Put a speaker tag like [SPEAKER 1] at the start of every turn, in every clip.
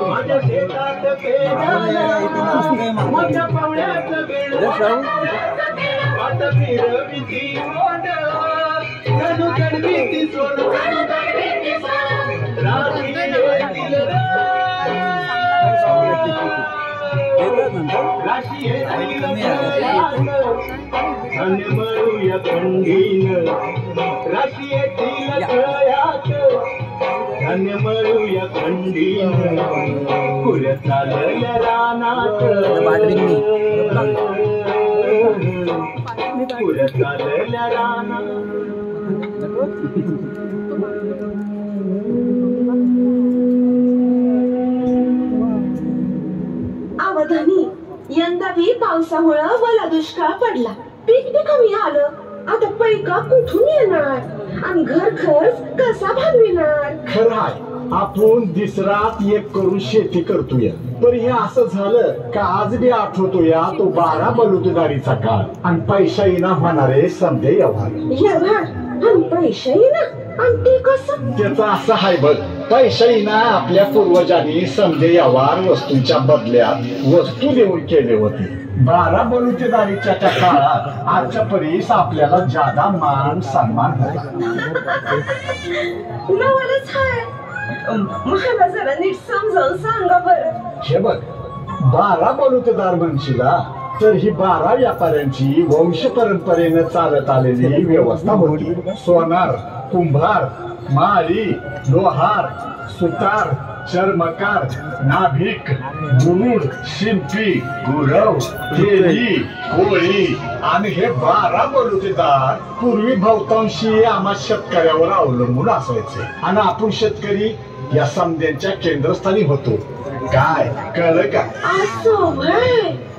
[SPEAKER 1] माझ्या शेतात माझ्या पावण्याचं वाट फिरविती मोड जणू कडवीती सोड रात्री येतील राशी येतील धन्य मळूया खंडीन राशी येतील कळयात धन्य मळूया खंडीन पुऱ्या चालल्या रानात पुऱ्या चालल्या रानात
[SPEAKER 2] अवधानी यंदा बी पावसामुळे मला दुष्काळ पडला पीक बी कमी आलं आता पैका कुठून येणार आणि घर खर्च कसा भागविणार
[SPEAKER 3] खरं आहे आपण दिसरात एक करून शेती करतोय पण हे असं झालं का आज बी आठवतोय तो 12 बलुतेदारीचा काळ आणि पैसा येणार होणारे समजे व्यवहार
[SPEAKER 2] आणि पैसे येणार आणि ते कसं
[SPEAKER 3] त्याचं असं आहे बघ पैसा येणार आपल्या पूर्वजांनी समजे व्यवहार वस्तूंच्या बदल्यात वस्तू देऊन केले होते 12 बलुतेदारीच्या त्या काळात आजच्या परीस आपल्याला जादा मान सन्मान होता
[SPEAKER 2] मला जरा नीट समजावून सांगा बरं
[SPEAKER 3] हे बघ 12 बलुतेदार म्हणशीला तर ही 12 व्यापाऱ्यांची वंश परंपरेने चालत आलेली व्यवस्था होती सोनार कुंभार माळी लोहार सुतार चर्मकार नाभिक गुरुड शिंपी गुरव केली कोळी आणि हे 12 बलुतेदार पूर्वी बहुतांशी आम्हा शेतकऱ्यावर अवलंबून असायचे आणि आपण शेतकरी या समद्यांच्या केंद्रस्थानी होतो काय कळलं का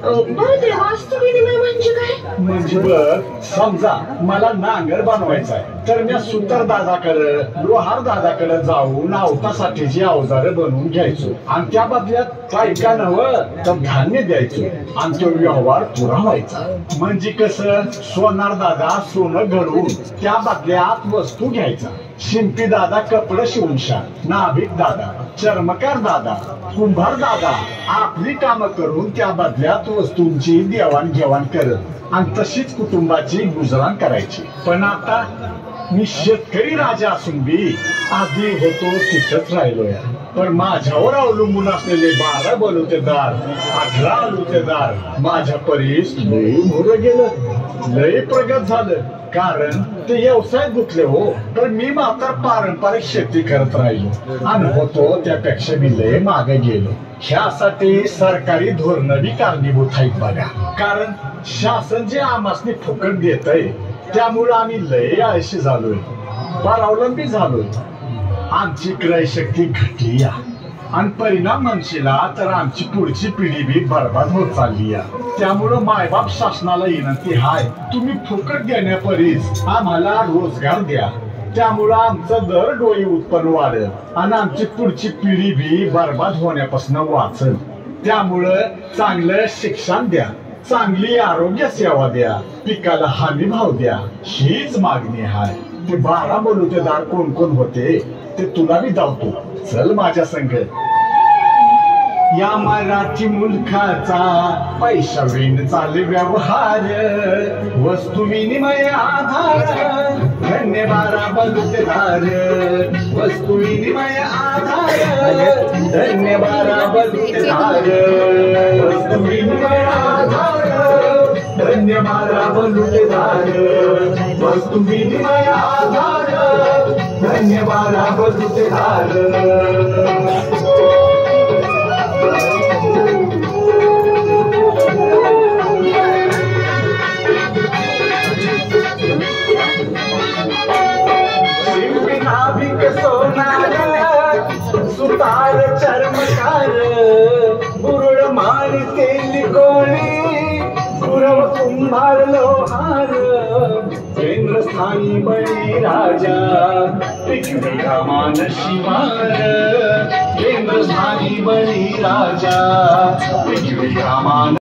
[SPEAKER 2] बरं ते वास्तू विनिमय म्हणजे काय
[SPEAKER 3] म्हणजे बघ समजा मला नांगर बनवायचा आहे तर मी सुतार दादाकडे लोहार दादाकडे जाऊन अवतासाठीची अवजारे बनवून घ्यायचो आणि त्या बदल्यात काय का नव्हतं तर धान्य द्यायचो आणि तो व्यवहार पुरा व्हायचा म्हणजे कसं सोनार दादा सोनं घडवून त्या बदल्यात वस्तू घ्यायचा शिंपी दादा कपडे शिवून नाभिक दादा चर्मकार दादा कुंभार दादा आपली कामं करून त्या बदल्यात वस्तूंची देवाणघेवाण करत आणि तशीच कुटुंबाची गुजराण करायची पण आता मी शेतकरी राजा असून बी आधी होतो तिथंच राहिलोय पण माझ्यावर अवलंबून असलेले 12 बलुतेदार 18 बलुतेदार माझ्या परीस लय मोर गेलं लय प्रगत झालं कारण ते व्यवसाय गुंतले हो तर मी मात्र पारंपरिक शेती करत राहिलो आणि होतो त्यापेक्षा मी लय मागे गेलो ह्यासाठी सरकारी धोरण बी कारणीभूत आहेत बघा कारण शासन जे आमासनी फुकट देतय त्यामुळे आम्ही लय आळशी झालोय परावलंबी झालोय आमची क्रयशक्ती घटली आणि परिणाम म्हणशीला तर आमची पुढची पिढी बी बरबाद होत चालली त्यामुळं मायबाप शासनाला विनंती हाय तुम्ही फुकट देण्यापरीस आम्हाला रोजगार द्या त्यामुळं आमचं दर डोळी उत्पन्न वाढेल आणि आमची पुढची पिढी बी बरबाद होण्यापासून वाचेल त्यामुळं चांगलं शिक्षण द्या चांगली आरोग्य सेवा द्या पिकाला हमी भाव द्या हीच मागणी आहे ते 12 बलुतेदार कोण कोण होते ते तुला बी धावतो चल माझ्या संग या मराठी मुलखाचा पैसा विन चाले व्यवहार वस्तू विनिमय आधार धन्य 12 बलुतेदार वस्तू विनिमय आधार धन्य 12 बलुतेदार वस्तू विनिमय आधार धन्य 12 बलुतेदार वस्तू विनिमय आधार धन्य 12 बलुतेदार सुतार चर्मकार बुरुड मारते कोणी गुरव कुंभार लोहार केंद्रस्थानी बळी राजा पिकवी कामान शिवार केंद्रस्थानी बळी राजा पिकवी कामान